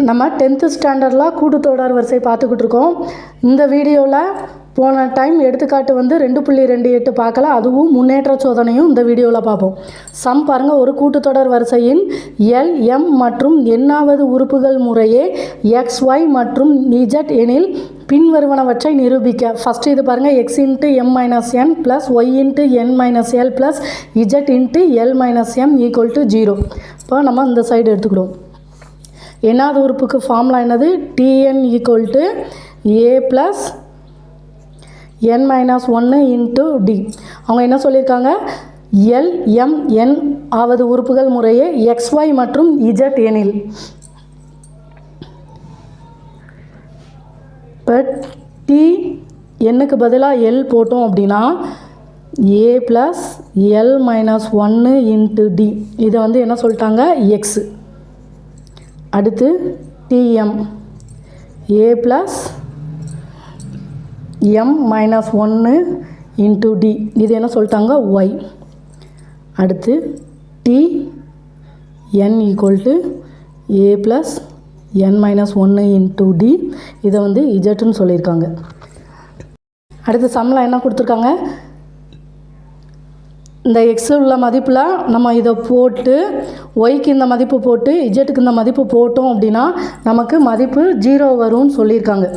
நம்ம 10th ஸ்டாண்டர்டில் கூட்டுத்தொடர் வரிசை பார்த்துக்கிட்டு இருக்கோம். இந்த வீடியோவில் போன டைம் எடுத்துக்காட்டு 2.28 பார்க்கல, அதுவும் முன்னேற்ற சோதனையும் இந்த வீடியோவில் பார்ப்போம். சம் பாருங்கள். ஒரு கூட்டுத்தொடர் வரிசையின் எல், எம் மற்றும் எண்ணாவது உறுப்புகள் முறையே எக்ஸ், ஒய் மற்றும் இஜட் எனில் பின்வருவனவற்றை நிரூபிக்க. ஃபஸ்ட்டு இது பாருங்கள். X into M minus N plus Y into N minus L plus Z into L minus M equal to 0. இப்போ நம்ம இந்த சைடு எடுத்துக்கிடுவோம். எண்ணாவது உறுப்புக்கு ஃபார்முலா என்னது? TN equal to A plus N minus 1 into D. அவங்க என்ன சொல்லியிருக்காங்க? எல், எம், என் ஆவது உறுப்புகள் முறையே எக்ஸ், ஒய் மற்றும் இஜட் எனில். இப்போ டி எண்ணுக்கு பதிலாக எல் போட்டோம் அப்படின்னா A plus L minus 1 into D. இதை என்ன சொல்லிட்டாங்க? எக்ஸு. அடுத்து TM A plus M minus 1 into D. இது என்ன சொல்லிட்டாங்க? ஒய். அடுத்து T N equal to A plus N minus 1 into D. இதை இஜட்டுன்னு சொல்லியிருக்காங்க. அடுத்து சம்மில் என்ன கொடுத்துருக்காங்க? இந்த எக்ஸு உள்ள மதிப்பில் நம்ம இதை போட்டு ஒய்க்கு இந்த மதிப்பு போட்டு இஜட்டுக்கு இந்த மதிப்பு போட்டோம் அப்படின்னா நமக்கு மதிப்பு 0 வரும்னு சொல்லியிருக்காங்க.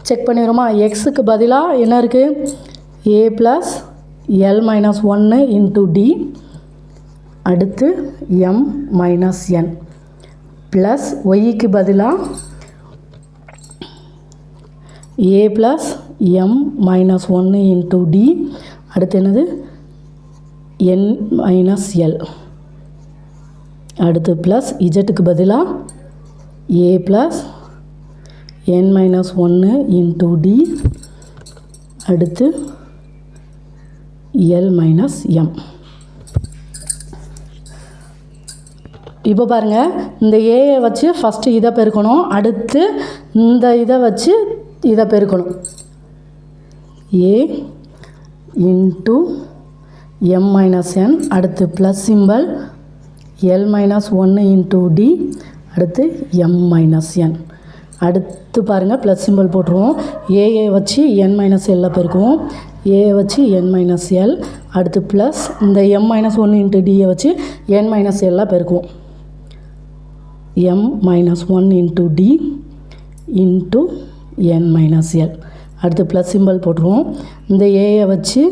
செக் பண்ணிடுறோமா? எக்ஸுக்கு பதிலாக என்ன இருக்குது? A plus L minus 1 into D. அடுத்து எம் மைனஸ் என் ப்ளஸ் ஒய்க்கு பதிலாக A plus M minus 1 into D. அடுத்து என்னது? N minus L. அடுத்து ப்ளஸ் இஜட்டுக்கு பதிலாக A plus N minus 1 into D. அடுத்து எல் மைனஸ் எம். இப்போ பாருங்கள், இந்த ஏயை வச்சு ஃபஸ்ட்டு இதை பெருக்கணும். அடுத்து இந்த இதை வச்சு இதை பெருக்கணும். A into M minus N. அடுத்து plus symbol L minus 1 into D. அடுத்து எம் மைனஸ் என். அடுத்து பாருங்கள், ப்ளஸ் சிம்பல் போட்டுருவோம். ஏஏ வச்சு என் மைனஸ் எல்ல பெருக்குவோம். ஏயை வச்சு என் மைனஸ் எல். அடுத்து ப்ளஸ் இந்த எம் மைனஸ் 1 இன்ட்டு டியை வச்சு என் மைனஸ் எல்லாம் பெருக்குவோம். M minus 1 into D into N minus L. அடுத்து ப்ளஸ் சிம்பல் போட்டுருவோம். இந்த ஏயை வச்சு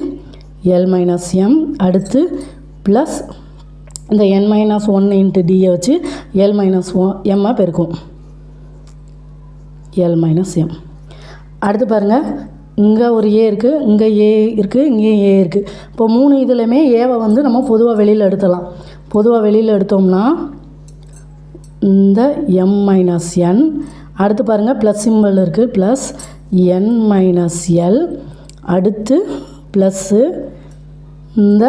எல் மைனஸ் எம். அடுத்து ப்ளஸ் இந்த என் மைனஸ் 1 இன்ட்டு டியை வச்சு எல் மைனஸ் எம்மை பெருக்கும். L minus M. அடுத்து பாருங்கள், இங்கே ஒரு ஏ இருக்குது, இங்கே ஏ இருக்குது, இங்கே ஏ இருக்குது. இப்போ 3 இதுலையுமே ஏவை நம்ம பொதுவாக வெளியில் எடுத்துடலாம். பொதுவாக வெளியில் எடுத்தோம்னா இந்த எம் மைனஸ் என். அடுத்து பாருங்கள், ப்ளஸ் சிம்பிள் இருக்குது, ப்ளஸ் என் மைனஸ் எல். அடுத்து ப்ளஸ்ஸு இந்த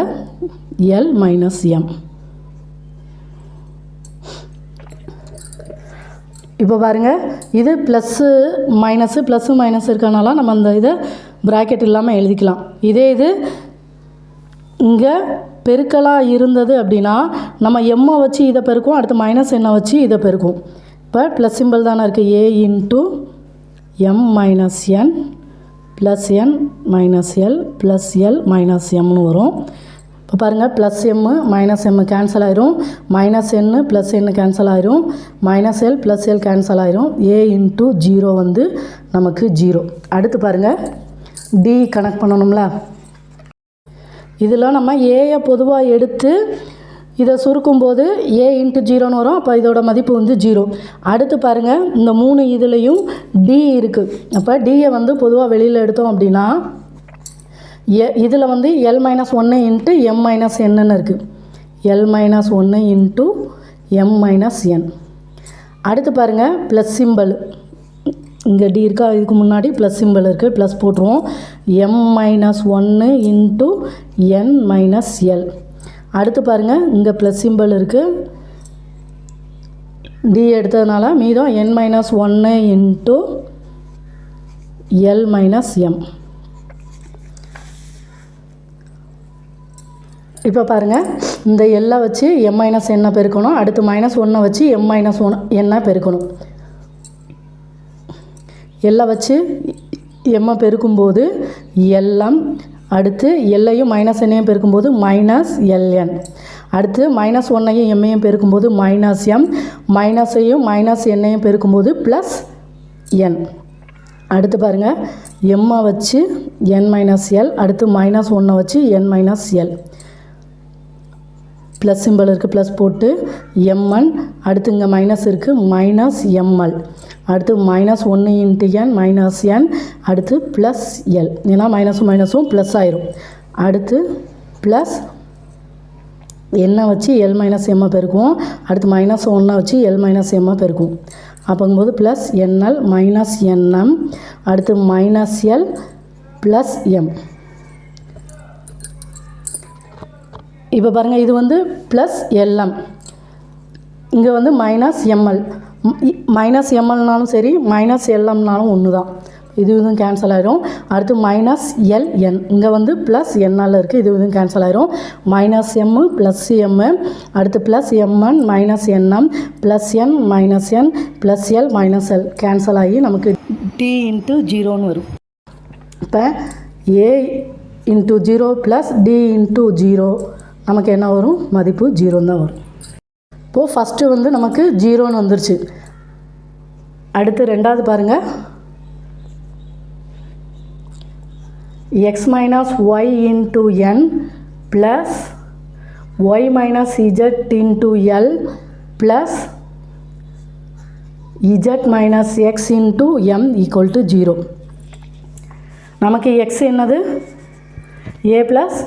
எல் மைனஸ் எம். இப்போ பாருங்கள், இது ப்ளஸ்ஸு மைனஸ் இருக்கனால நம்ம அந்த இதை ப்ராக்கெட் இல்லாமல் எழுதிக்கலாம். இதே இது இங்கே பெருக்கலாக இருந்தது அப்படின்னா நம்ம எம்மை வச்சு இதை பெருக்கும், அடுத்து மைனஸ் எண்ணை வச்சு இதை பெருக்கும். இப்போ ப்ளஸ் சிம்பிள் தானே இருக்குது. A into M minus N plus N minus L plus L minus எம்னு வரும். இப்போ பாருங்கள், plus M minus M cancel ஆயிரும். Minus N plus N cancel ஆயிரும். Minus L plus L cancel ஆயிரும். ஏ இன்ட்டு 0 நமக்கு 0. அடுத்து பாருங்கள், டி கனெக்ட் பண்ணணும்ல. இதில் நம்ம ஏயை பொதுவாக எடுத்து இதை சுருக்கும்போது ஏ இன்ட்டு 0ன்னு வரும். அப்போ இதோட மதிப்பு 0. அடுத்து பாருங்கள், இந்த 3 இதுலேயும் டி இருக்குது. அப்போ டியை பொதுவாக வெளியில் எடுத்தோம் அப்படின்னா இதில் L minus 1 into M minus என்னன்னு இருக்குது. L minus 1 into M minus N. அடுத்து பாருங்கள், ப்ளஸ் சிம்பிள் இங்கே டி இருக்கா, இதுக்கு முன்னாடி ப்ளஸ் சிம்பிள் இருக்குது, ப்ளஸ் போட்டுருவோம். M minus 1 into N minus L. அடுத்து பாருங்கள், இங்கே ப்ளஸ் சிம்பிள் இருக்குது, டி எடுத்ததுனால மீதம் N minus 1 into L minus M. இப்போ பாருங்கள், இந்த எல்லை வச்சு எம் மைனஸ் என்ன பெருக்கணும், அடுத்து மைனஸ் 1 வச்சு எம் மைனஸ் 1 என்ன பெருக்கணும். எல்லை வச்சு எம்மை பெருக்கும்போது எல்எம், அடுத்து எல்லையும் மைனஸ் எண்ணையும் பெருக்கும்போது மைனஸ் எல்என், அடுத்து மைனஸ் ஒன்னையும் எம்மையும் பெருக்கும்போது மைனஸ் எம், மைனஸையும் மைனஸ் எண்ணையும் பெருக்கும்போது ப்ளஸ் என். அடுத்து பாருங்கள், எம்மை வச்சு என் மைனஸ் எல், அடுத்து மைனஸ் ஒன்றை வச்சு N minus L, plus simple இருக்குது ப்ளஸ் போட்டு எம்என், அடுத்து இங்கே மைனஸ் இருக்குது மைனஸ் எம்எல், அடுத்து minus 1 into N minus N, அடுத்து ப்ளஸ் எல், ஏன்னா மைனஸும் மைனஸும் ப்ளஸ் ஆயிரும். அடுத்து ப்ளஸ் எண்ணை வச்சு எல் மைனஸ் எம்மை பெருக்குவோம், அடுத்து மைனஸ் 1 வச்சு எல் மைனஸ் எம்மை பெருக்குவோம். அப்போங்கும்போது ப்ளஸ் என்எல் மைனஸ் என்எம், அடுத்து மைனஸ் எல் ப்ளஸ் எம். இப்போ பாருங்கள், இது வந்து ப்ளஸ் எல்எம், இங்கே வந்து மைனஸ் எம்எல், மைனஸ் எம்எல்னாலும் சரி மைனஸ் எல்எம்னாலும் ஒன்று தான், இதுவும் கேன்சல் ஆயிரும். அடுத்து மைனஸ் எல்என், இங்கே வந்து ப்ளஸ் என்எல் இருக்குது, இதுவும் கேன்சல் ஆயிரும். மைனஸ் எம்மு ப்ளஸ் எம்மு, அடுத்து plus MN minus NM, plus N minus N plus L minus L cancel ஆகி நமக்கு டி இன்ட்டு ஜீரோன்னு வரும். இப்போ A into zero plus D into zero நமக்கு என்ன வரும், மதிப்பு ஜீரோன்னு தான் வரும். இப்போது ஃபஸ்ட்டு வந்து நமக்கு ஜீரோன்னு வந்துருச்சு. அடுத்து ரெண்டாவது பாருங்கள், X minus Y into N plus Y minus Z into L plus Z minus X into M equal to zero. நமக்கு எக்ஸ் என்னது, A plus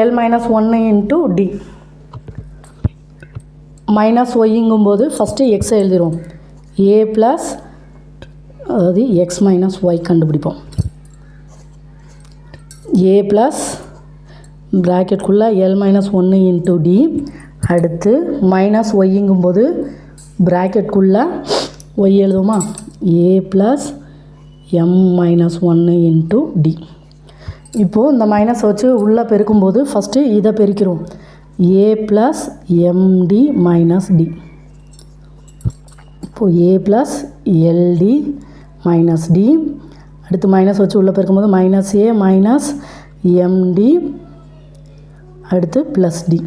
L minus 1 into D, minus ஒய்ங்கும்போது ஃபஸ்ட்டு எக்ஸை எழுதிடுவோம், ஏ ப்ளஸ் அதாவது X minus Y கண்டுபிடிப்போம், A plus ப்ராக்கெட்குள்ளே L minus 1 into D, அடுத்து minus ஒய்ங்கும்போது ப்ராக்கெட்குள்ளே ஒய் எழுதுவோமா, A plus M minus 1 into D. இப்போது இந்த மைனஸ் வச்சு உள்ளே பெருக்கும்போது ஃபஸ்ட்டு இதை பெருக்கிறோம், A plus empty minus D. இப்போது A plus LT minus D, அடுத்து மைனஸ் வச்சு உள்ளே பெருக்கும்போது மைனஸ் ஏ மைனஸ் எம்டி, அடுத்து ப்ளஸ் டி.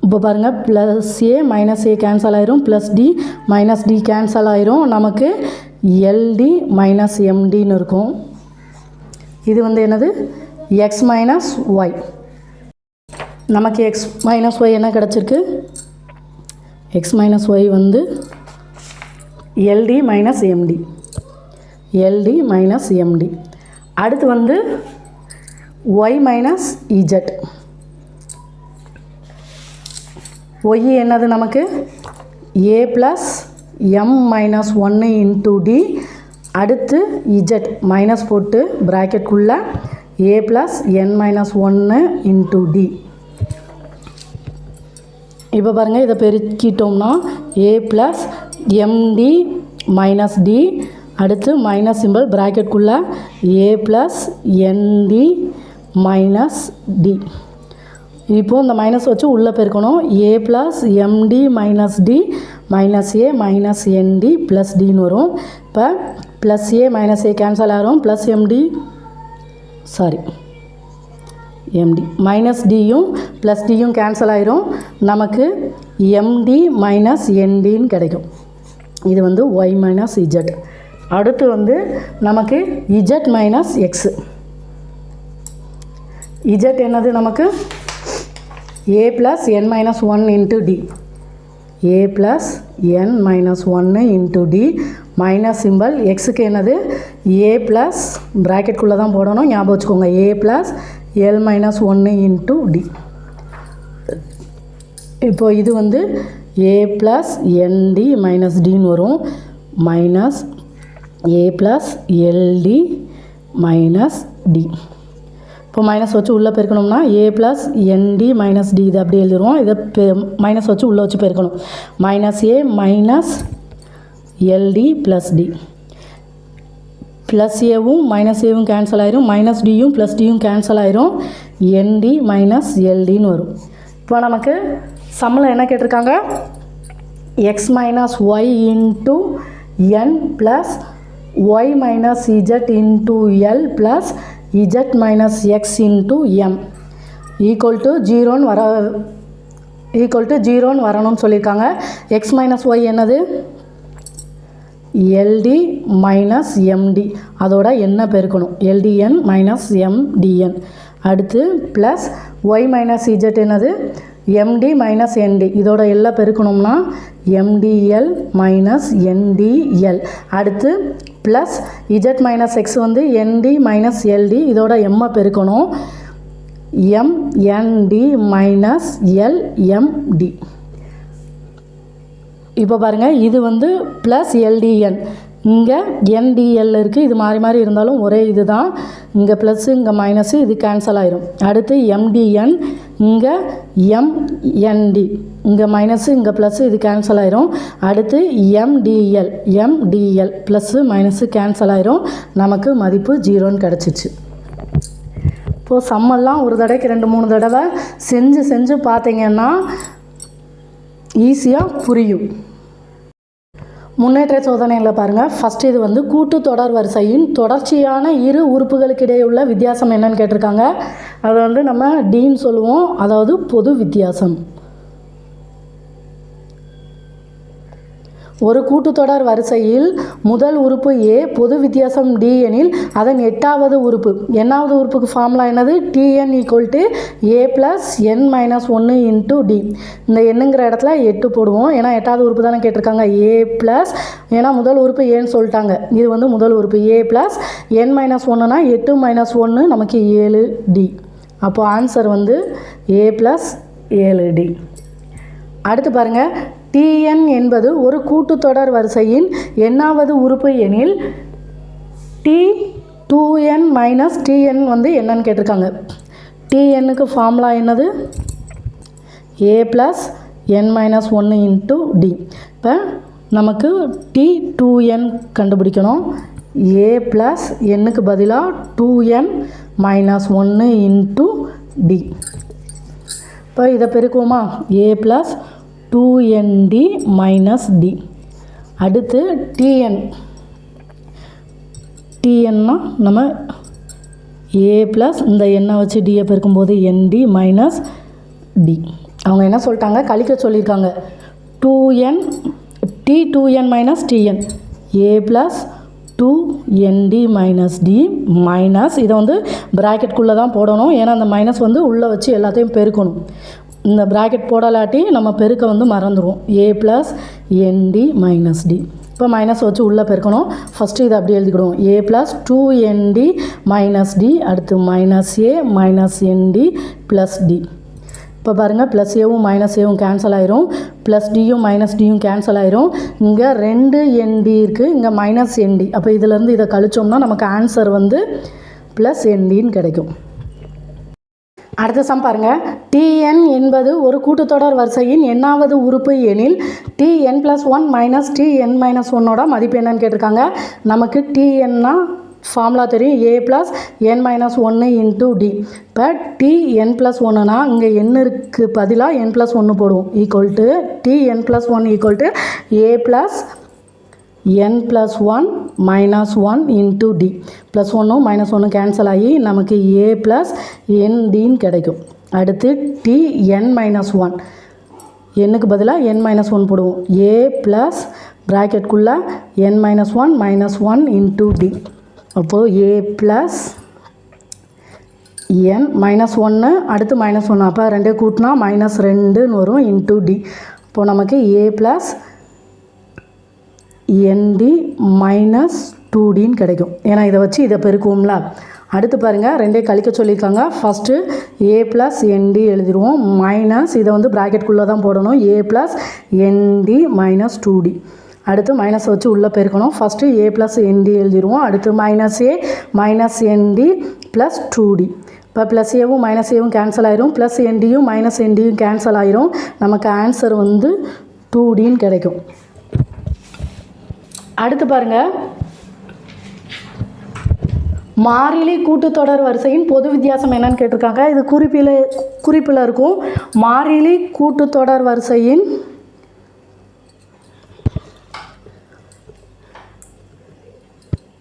இப்போ பாருங்கள், plus A minus A cancel ஆயிரும், plus D minus D cancel ஆயிரும், நமக்கு எல்டி மைனஸ் எம்டின்னு இருக்கும். இது வந்து என்னது, எக்ஸ் மைனஸ் ஒய். நமக்கு எக்ஸ் மைனஸ் ஒய் என்ன கிடச்சிருக்கு, எக்ஸ் மைனஸ் ஒய் வந்து LD minus MD, LD minus MD. அடுத்து வந்து ஒய் மைனஸ் இஜட், ஒய் என்னது நமக்கு A plus M minus 1 into D, அடுத்து இஜட் மைனஸ் போட்டு ப்ராக்கெட்குள்ளே A plus N minus 1 into D. இப்போ பாருங்கள், இதை பெருக்கிட்டோம்னா A plus empty minus D, அடுத்து மைனஸ் சிம்பிள் ப்ராக்கெட்குள்ளே A plus N D minus D. இப்போது இந்த மைனஸ் வச்சு உள்ளே பெருக்கணும், A plus empty minus D minus A minus N D plus டின்னு வரும். இப்போ plus A minus A cancel ஆகிரும், ப்ளஸ் எம்டி எம்டி மைனஸ் டியும் ப்ளஸ் டியும் கேன்சல் ஆகிரும், நமக்கு எம்டி மைனஸ் என்டின்னு கிடைக்கும். இது வந்து ஒய் மைனஸ் இஜட். அடுத்து வந்து நமக்கு இஜட் மைனஸ் எக்ஸு, இஜட் என்னது நமக்கு A plus N minus 1 into D, A plus N minus 1 into D minus simple, எக்ஸுக்கு என்னது ஏ ப்ளஸ் ப்ராக்கெட்குள்ளே தான் போடணும், ஞாபகம் வச்சுக்கோங்க, A plus L minus 1 into D. இப்போது இது வந்து ஏ ப்ளஸ் என்டி மைனஸ் டின்னு வரும், minus A plus LT minus D. இப்போ மைனஸ் வச்சு உள்ளே பெருக்கணும்னா A plus N D minus D, இதை அப்படி எழுதிடுவோம், இதை மைனஸ் வச்சு உள்ளே வச்சு பெருக்கணும், minus A minus L D plus D, plus ஏவும் மைனஸ் ஏவும் கேன்சல் ஆயிரும், மைனஸ் டியும் ப்ளஸ் டியும் கேன்சல் ஆயிரும், என்டி மைனஸ் எல்டின்னு வரும். இப்போ நமக்கு சம்மில் என்ன கேட்டிருக்காங்க, x minus y into n plus y minus z into l plus z minus x into m equal to 0 வரணும்னு சொல்லியிருக்காங்க. x minus y என்னது? LD minus MD, அதோட என்ன பெருக்கணும்? LDN minus MDN. அடுத்து ப்ளஸ் y minus z என்னது? MD minus ND, இதோட எல்லாம் பெருக்கணும்னா MDL minus NDL. அடுத்து ப்ளஸ் z minus x வந்து ND minus LD, இதோட எம்மை பெருக்கணும் MND minus LMD. இப்போ பாருங்கள், இது வந்து ப்ளஸ் LDN, இங்கே NDL இருக்குது. இது மாறி மாறி இருந்தாலும் ஒரே இது தான். இங்கே ப்ளஸ்ஸு இங்கே மைனஸு, இது கேன்சல் ஆயிரும். அடுத்து MDN, இங்கே MND, இங்கே மைனஸு இங்கே ப்ளஸ்ஸு, இது கேன்சல் ஆயிரும். அடுத்து MDL ப்ளஸ்ஸு மைனஸு கேன்சல் ஆயிரும். நமக்கு மதிப்பு 0ன்னு கிடச்சிச்சு. இப்போது சம்மெல்லாம் ஒரு தடவைக்கு 2-3 தடவை செஞ்சு பார்த்தீங்கன்னா ஈஸியாக புரியும். முன்னேற்ற சோதனையில் பாருங்கள், ஃபஸ்ட்டு இது வந்து கூட்டுத்தொடர் வரிசையின் தொடர்ச்சியான இரு உறுப்புகளுக்கிடையே உள்ள வித்தியாசம் என்னன்னு கேட்டிருக்காங்க. அதை வந்து நம்ம டீன்னு சொல்லுவோம், அதாவது பொது வித்தியாசம். ஒரு கூட்டுத்தொடர் வரிசையில் முதல் உறுப்பு A, பொது வித்தியாசம் D எனில் அதன் 8வது உறுப்பு, nவது உறுப்புக்கு ஃபார்முலா என்னது? Tn equal to A plus n minus 1 into D. இந்த எண்ணுங்கிற இடத்துல 8 போடுவோம், ஏன்னா 8வது உறுப்பு தானே கேட்டிருக்காங்க. A ப்ளஸ், ஏன்னா முதல் உறுப்பு ஏன்னு சொல்லிட்டாங்க, இது வந்து முதல் உறுப்பு A ப்ளஸ் n மைனஸ் 1னா 8 மைனஸ் 1 நமக்கு 7D. அப்போது ஆன்சர் வந்து A ப்ளஸ் 7D. அடுத்து பாருங்கள், Tn என்பது ஒரு கூட்டுத்தொடர் வரிசையின் nவது உறுப்பு எனில் T2n மைனஸ் Tn வந்து என்னன்னு கேட்டிருக்காங்க. Tnக்கு ஃபார்முலா என்னது? A plus n minus 1 into D. இப்போ நமக்கு T2n கண்டுபிடிக்கணும். A ப்ளஸ் nக்கு பதிலாக 2n மைனஸ் 1 இன்ட்டு D. இப்போ இதை பெருக்குவோமா? A plus 2ND minus D. அடுத்து TNனா நம்ம A ப்ளஸ் இந்த எண்ணை வச்சு Dயை பெருக்கும்போது ND மைனஸ் D. அவங்க என்ன சொல்லிட்டாங்க? கழிக்க சொல்லியிருக்காங்க. T2n minus TN, A plus 2ND minus D minus, இதை வந்து ப்ராக்கெட்குள்ளே தான் போடணும், ஏன்னா அந்த மைனஸ் வந்து உள்ளே வச்சு எல்லாத்தையும் பெருக்கணும். இந்த ப்ராக்கெட் போடலாட்டி நம்ம பெருக்க வந்து மறந்துடுவோம். A plus ND minus D. இப்போ மைனஸ் வச்சு உள்ளே பெருக்கணும். ஃபஸ்ட்டு இதை அப்படி எழுதிக்கிடுவோம். A plus 2ND minus D, அடுத்து minus A minus ND plus D. இப்போ பாருங்கள், ப்ளஸ் ஏவும் மைனஸ் ஏவும் கேன்சல் ஆயிரும், ப்ளஸ் டியும் மைனஸ் டியும் கேன்சல் ஆயிரும். இங்கே 2ND இருக்குது, இங்கே மைனஸ் ND. அப்போ இதிலேருந்து இதை கழிச்சோம்னா நமக்கு ஆன்சர் வந்து ப்ளஸ் NDன்னு கிடைக்கும். அடுத்த சம் பாருங்கள், Tn என்பது ஒரு கூட்டுத்தொடர் வரிசையின் nவது உறுப்பு எனில் Tn plus 1 minus Tn minus 1ஓட மதிப்பு என்னன்னு கேட்டிருக்காங்க. நமக்கு Tnனா ஃபார்முலா தெரியும், A plus n minus 1 into D. இப்போ Tn ப்ளஸ் 1னா இங்கே n பதிலாக n ப்ளஸ் 1 போடுவோம், equal to Tn plus 1 equal to A plus n plus 1 minus 1 into D. Plus 1 minus 1 cancel ஆகி நமக்கு A ப்ளஸ் NDன்னு கிடைக்கும். அடுத்து Tn மைனஸ் 1, என்னுக்கு பதிலாக n மைனஸ் 1 போடுவோம். A ப்ளஸ் ப்ராக்கெட்குள்ளே n minus 1 minus 1 into D. அப்போது A plus n minus 1, அடுத்து minus 1, அப்போ 2 கூட்டினா மைனஸ் 2ன்னு வரும் இன்ட்டு D. இப்போது நமக்கு A ப்ளஸ் ND மைனஸ் 2Dன்னு கிடைக்கும், ஏன்னா இதை வச்சு இதை பெருக்குவோம்ல. அடுத்து பாருங்கள், 2 கழிக்க சொல்லியிருக்காங்க. ஃபஸ்ட்டு A ப்ளஸ் ND எழுதிடுவோம், மைனஸ் இதை வந்து ப்ராக்கெட்குள்ளே தான் போடணும், A plus ND minus 2D. அடுத்து மைனஸ் வச்சு உள்ளே பெருக்கணும். ஃபஸ்ட்டு A ப்ளஸ் ND எழுதிடுவோம், அடுத்து minus A minus ND plus 2D. இப்போ ப்ளஸ் ஏவும் மைனஸ் ஏவும் கேன்சல் ஆயிரும், ப்ளஸ் NDயும் மைனஸ் NDயும் கேன்சல் ஆயிரும். நமக்கு ஆன்சர் வந்து 2Dன்னு கிடைக்கும். அடுத்து பாருங்கள், மாறிலி கூட்டுத்தொடர் வரிசையின் பொது வித்தியாசம் என்னன்னு கேட்டிருக்காங்க. இது குறிப்பில் இருக்கும். மாறிலி கூட்டுத்தொடர் வரிசையின்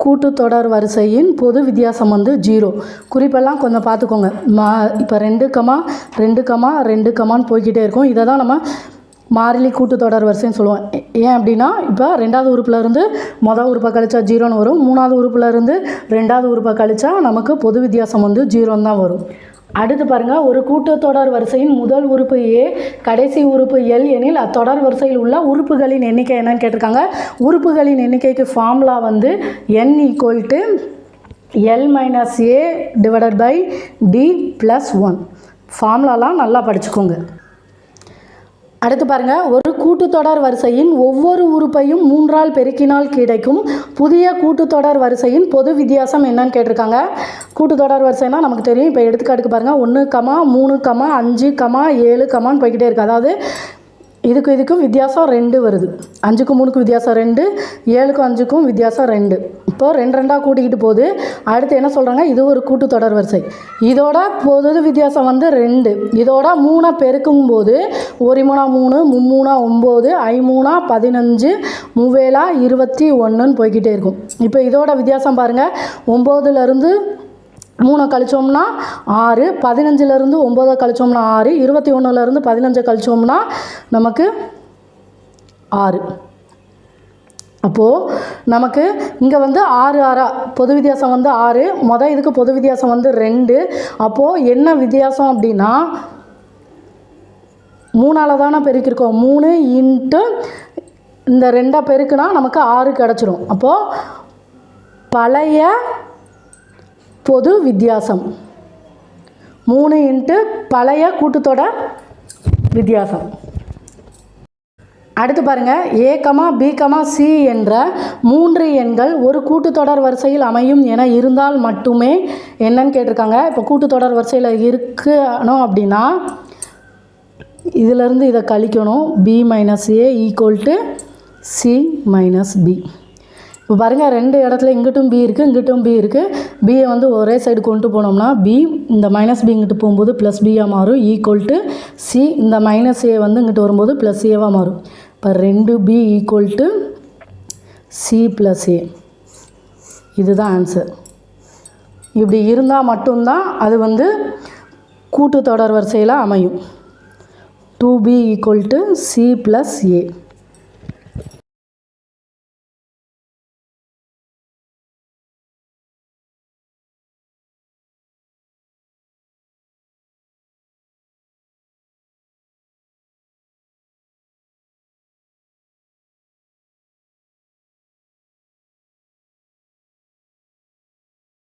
கூட்டுத்தொடர் வரிசையின் பொது வித்தியாசம் வந்து 0. குறிப்பெல்லாம் கொஞ்சம் பார்த்துக்கோங்க. இப்போ 2 கமா 2 கமா 2 கமான்னு போய்கிட்டே இருக்கும். இதை தான் நம்ம மாறிலி கூட்டுத்தொடர் வரிசைன்னு சொல்லுவோம். ஏன் அப்படின்னா இப்போ 2வது உறுப்புலேருந்து மொதல் உறுப்பை கழிச்சா 0ன்னு வரும். 3வது உறுப்புலேருந்து 2வது உறுப்பை கழிச்சா நமக்கு பொது வித்தியாசம் வந்து 0ன்னு தான் வரும். அடுத்து பாருங்கள், ஒரு கூட்டுத்தொடர் வரிசையின் முதல் உறுப்பு A, கடைசி உறுப்பு L எனில் அத்தொடர் வரிசையில் உள்ள உறுப்புகளின் எண்ணிக்கை என்னன்னு கேட்டிருக்காங்க. உறுப்புகளின் எண்ணிக்கைக்கு ஃபார்முலா வந்து n = L - A / D + 1. ஃபார்முலாலாம் நல்லா படிச்சுக்கோங்க. அடுத்து பாருங்கள், ஒரு கூட்டுத்தொடர் வரிசையின் ஒவ்வொரு உறுப்பையும் 3ஆல் பெருக்கினால் கிடைக்கும் புதிய கூட்டுத்தொடர் வரிசையின் பொது வித்தியாசம் என்னன்னு கேட்டிருக்காங்க. கூட்டுத்தொடர் வரிசைனா நமக்கு தெரியும். இப்போ எடுத்துக்காட்டுக்கு பாருங்கள், 1, 3, 5, 7 கமான்னு போய்கிட்டே இருக்குது. அதாவது இதுக்கும் வித்தியாசம் 2 வருது. 5க்கும் 3க்கும் வித்தியாசம் 2, 7க்கும் 5க்கும் வித்தியாசம் 2. இப்போது 2 2ஆக கூட்டிக்கிட்டு போகுது. அடுத்து என்ன சொல்கிறாங்க, இது ஒரு கூட்டுத்தொடர் வரிசை. இதோட பொது வித்தியாசம் வந்து 2. இதோட 3 பெருக்கும் போது 1 3 3, 3 9, 5 15, 3 21ன்னு போய்கிட்டே இருக்கும். இப்போ இதோட வித்தியாசம் பாருங்கள், 9லேருந்து 3 கழிச்சோம்னா 6, 15லேருந்து 9 கழிச்சோம்னா 6, 21லேருந்து 15 கழிச்சோம்னா நமக்கு 6. அப்போது நமக்கு இங்கே வந்து 6 6 பொது வித்தியாசம் வந்து 6. இதுக்கு பொது வித்தியாசம் வந்து 2. அப்போது என்ன வித்தியாசம் அப்படின்னா 3ஆல் தானே பெருக்கியிருக்கோம். 3 இன்ட்டு இந்த 2 பெருக்குனா நமக்கு 6 கிடச்சிரும். அப்போது பழைய பொது வித்தியாசம் 3 இன்ட்டு பழைய கூட்டுத்தொடர் வித்தியாசம். அடுத்து பாருங்கள், A, B, C என்ற 3 எண்கள் ஒரு கூட்டுத்தொடர் வரிசையில் அமையும் என இருந்தால் மட்டுமே என்னன்னு கேட்டிருக்காங்க. இப்போ கூட்டுத்தொடர் வரிசையில் இருக்கணும் அப்படின்னா இதிலேருந்து இதை கழிக்கணும். B - A = C - B. இப்போ பாருங்கள், 2 இடத்துல இங்கிட்டும் B இருக்குது, இங்கிட்டும் B இருக்குது. Bயை வந்து ஒரே சைடு கொண்டு போனோம்னா B இந்த -B இங்கிட்டு போகும்போது +Bயாக மாறும் = C. இந்த -A வந்து இங்கிட்டு வரும்போது +Aவாக மாறும். இப்போ 2B = C + A. இதுதான் ஆன்சர். இப்படி இருந்தால் மட்டும்தான் அது வந்து கூட்டுத்தொடர் வரிசையில் அமையும். 2B = C + A.